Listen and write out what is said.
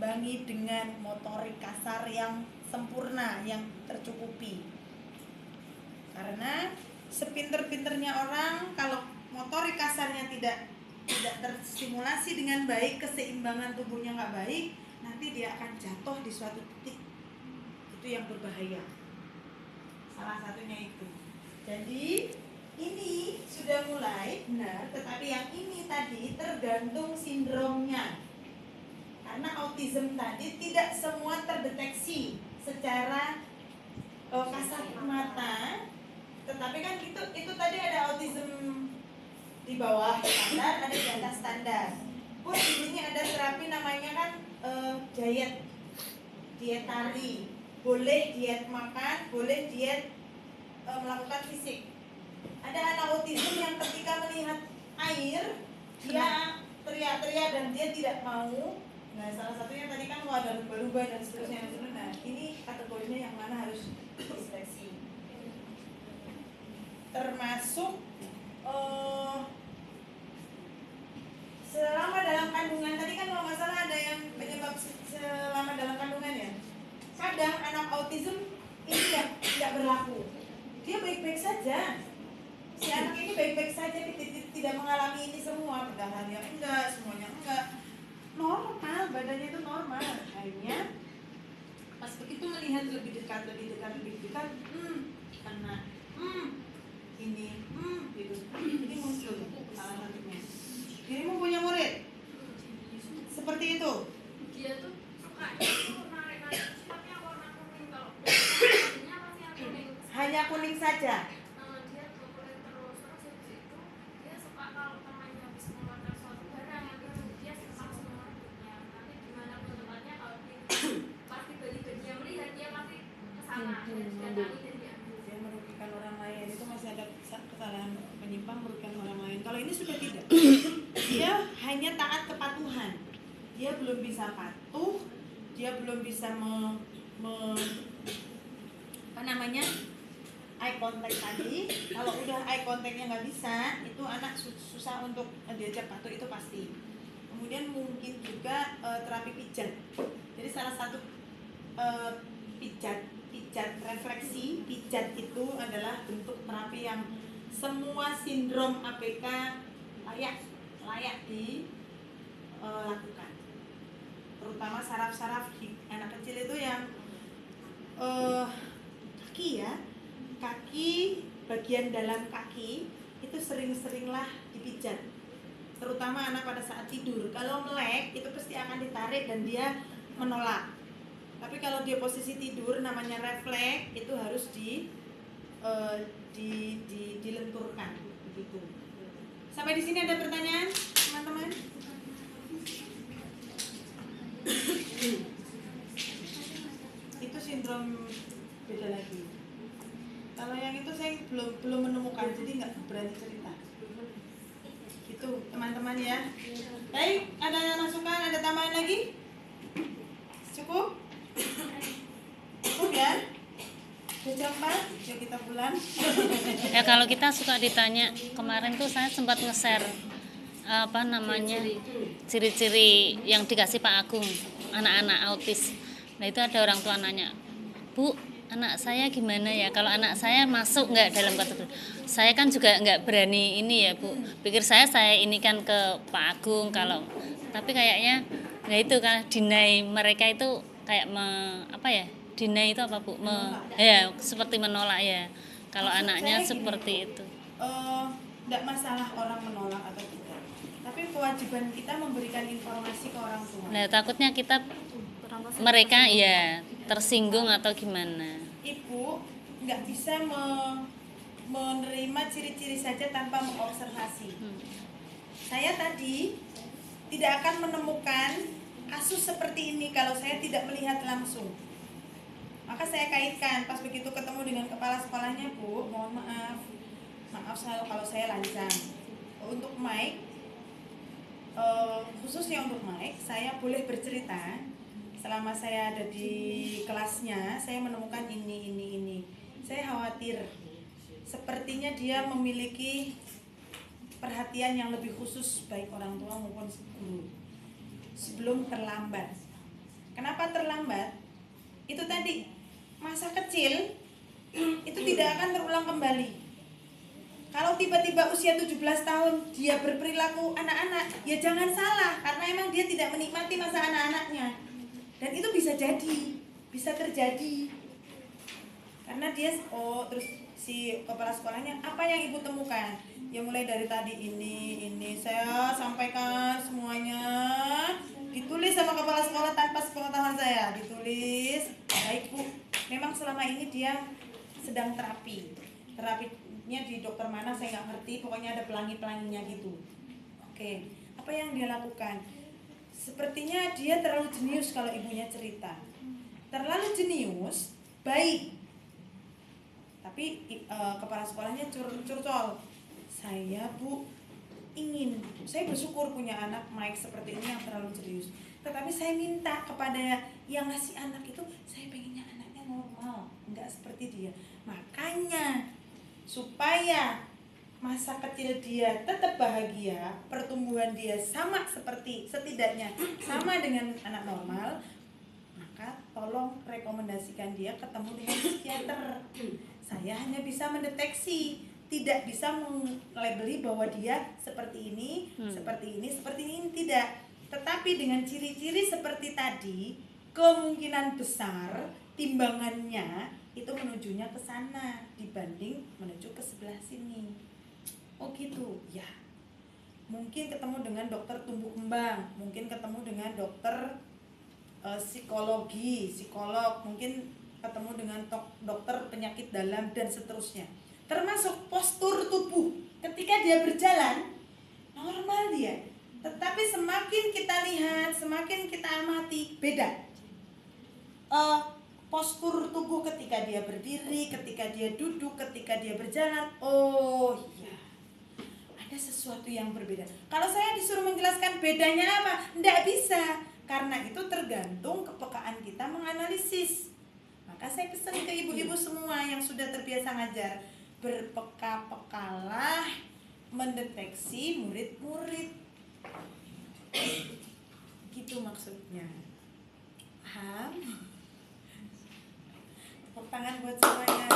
diimbangi dengan motorik kasar yang sempurna, yang tercukupi. Karena sepinter-pinternya orang, kalau motorik kasarnya tidak terstimulasi dengan baik, keseimbangan tubuhnya nggak baik, nanti dia akan jatuh di suatu titik. Itu yang berbahaya. Salah satunya itu. Jadi ini sudah mulai benar, tetapi yang ini tadi tergantung sindromnya. Karena autism tadi tidak semua terdeteksi secara kasat mata, tetapi kan itu tadi ada autism di bawah standar, ada di atas standar. Pun di sini ada terapi namanya kan dietari. Boleh diet makan, boleh diet melakukan fisik. Ada anak autism yang ketika melihat air dia teriak-teriak dan dia tidak mau. Nah, salah satunya tadi kan mau ada lumba-lumba dan seterusnya. Nah, ini kategorinya yang mana harus diseleksi. Termasuk selama dalam kandungan, tadi kan kalau nggak salah ada yang penyebab selama dalam kandungan ya. Kadang anak autism ini tidak berlaku. Dia baik-baik saja. Si anak ini baik-baik saja, tidak mengalami ini semua. Padahal ya enggak, semuanya enggak. Normal, badannya itu normal. Akhirnya pas begitu melihat lebih dekat, karena ini gitu. Ini muncul salah satunya. Dirimu punya murid seperti itu? Dia tuh suka narik-narik sifatnya warna kuning, kalau bajunya pasti yang kuning. Hanya kuning saja. Dia tuh kuning terus habis itu dia suka kalau temannya habis mengeluarkan suatu barang yang dia suka semua rambutnya. Nanti gimana pun tempatnya, kalau pasti bagi-baginya melihat dia pasti kesana dan didatangi dan diambil. Dia merugikan orang lain, itu masih ada kesalahan menyimpang merugikan orang lain. Kalau ini sudah tidak. Dia hanya taat kepatuhan. Dia belum bisa patuh, dia belum bisa eye contact tadi. Kalau udah eye contactnya nggak bisa, itu anak susah untuk diajak patuh, itu pasti. Kemudian mungkin juga terapi pijat. Jadi salah satu pijat refleksi, pijat itu adalah bentuk terapi yang semua sindrom APK layak dilakukan. Terutama saraf-saraf anak kecil itu yang kaki, bagian dalam kaki itu sering-seringlah dipijat. Terutama anak pada saat tidur. Kalau melek itu pasti akan ditarik dan dia menolak. Tapi kalau dia posisi tidur, namanya refleks, itu harus dilenturkan begitu. Sampai di sini ada pertanyaan, teman-teman? Itu sindrom beda lagi. Kalau yang itu saya belum menemukan, jadi nggak berani cerita. Itu teman-teman ya. Baik, ada masukan, ada tambahan lagi? Cukup? Cukup ya? Udah jam 4, yuk kita pulang. Ya kalau kita suka ditanya, kemarin tuh saya sempat nge-share ciri-ciri yang dikasih Pak Agung anak-anak autis. Nah itu ada orang tua nanya, Bu, anak saya gimana ya? Kalau anak saya masuk nggak dalam kategori? Saya kan juga nggak berani ini ya Bu. Pikir saya ini kan ke Pak Agung tapi kayaknya, nah itu kan deny mereka itu kayak deny itu apa Bu? Ya seperti menolak ya. Kalau anaknya seperti itu. Tidak masalah orang menolak atau tidak, tapi kewajiban kita memberikan informasi ke orang tua. Nah takutnya mereka ya tersinggung atau gimana. Ibu nggak bisa menerima ciri-ciri saja tanpa mengobservasi. Saya tadi tidak akan menemukan kasus seperti ini kalau saya tidak melihat langsung. Maka saya kaitkan, pas begitu ketemu dengan kepala sekolahnya, Bu, mohon maaf kalau saya lancang. Untuk Mike, khususnya untuk Mike, saya boleh bercerita. Selama saya ada di kelasnya, saya menemukan ini. Saya khawatir, sepertinya dia memiliki perhatian yang lebih khusus baik orang tua maupun guru. Sebelum terlambat, Kenapa terlambat? Itu tadi, masa kecil itu tidak akan terulang kembali. Kalau tiba-tiba usia 17 tahun dia berperilaku anak-anak, ya jangan salah, karena emang dia tidak menikmati masa anak-anaknya. Dan itu bisa jadi, bisa terjadi. Karena dia, terus si kepala sekolahnya, apa yang ibu temukan? Ya mulai dari tadi ini saya sampaikan semuanya, ditulis sama kepala sekolah tanpa sepengetahuan saya, ditulis. Baik bu, memang selama ini dia sedang terapinya di dokter mana saya nggak ngerti, pokoknya ada pelangi-pelanginya gitu. Oke, apa yang dia lakukan? Sepertinya dia terlalu jenius kalau ibunya cerita. Terlalu jenius, baik. Tapi kepala sekolahnya curcol. Saya bu saya bersyukur punya anak Mike seperti ini yang terlalu jenius. Tetapi saya minta kepada yang ngasih anak itu, saya pengennya anaknya normal, enggak seperti dia. Makanya supaya masa kecil dia tetap bahagia, pertumbuhan dia sama seperti, setidaknya sama dengan anak normal, maka tolong rekomendasikan dia ketemu dengan psikiater. Saya hanya bisa mendeteksi, tidak bisa melabeli bahwa dia seperti ini, seperti ini, tidak. Tetapi dengan ciri-ciri seperti tadi, kemungkinan besar timbangannya itu menujunya ke sana dibanding menuju ke sebelah sini. Oh gitu, ya. Mungkin ketemu dengan dokter tumbuh kembang, mungkin ketemu dengan dokter psikolog, mungkin ketemu dengan dokter penyakit dalam dan seterusnya. Termasuk postur tubuh. Ketika dia berjalan, normal dia. Tetapi semakin kita lihat, semakin kita amati, beda. Postur tubuh ketika dia berdiri, ketika dia duduk, ketika dia berjalan, oh iya, ada sesuatu yang berbeda. Kalau saya disuruh menjelaskan bedanya apa, tidak bisa. Karena itu tergantung kepekaan kita menganalisis. Maka saya pesan ke ibu-ibu semua yang sudah terbiasa ngajar, berpeka-pekalah mendeteksi murid-murid. Gitu maksudnya. Paham? Tepuk tangan buat semuanya.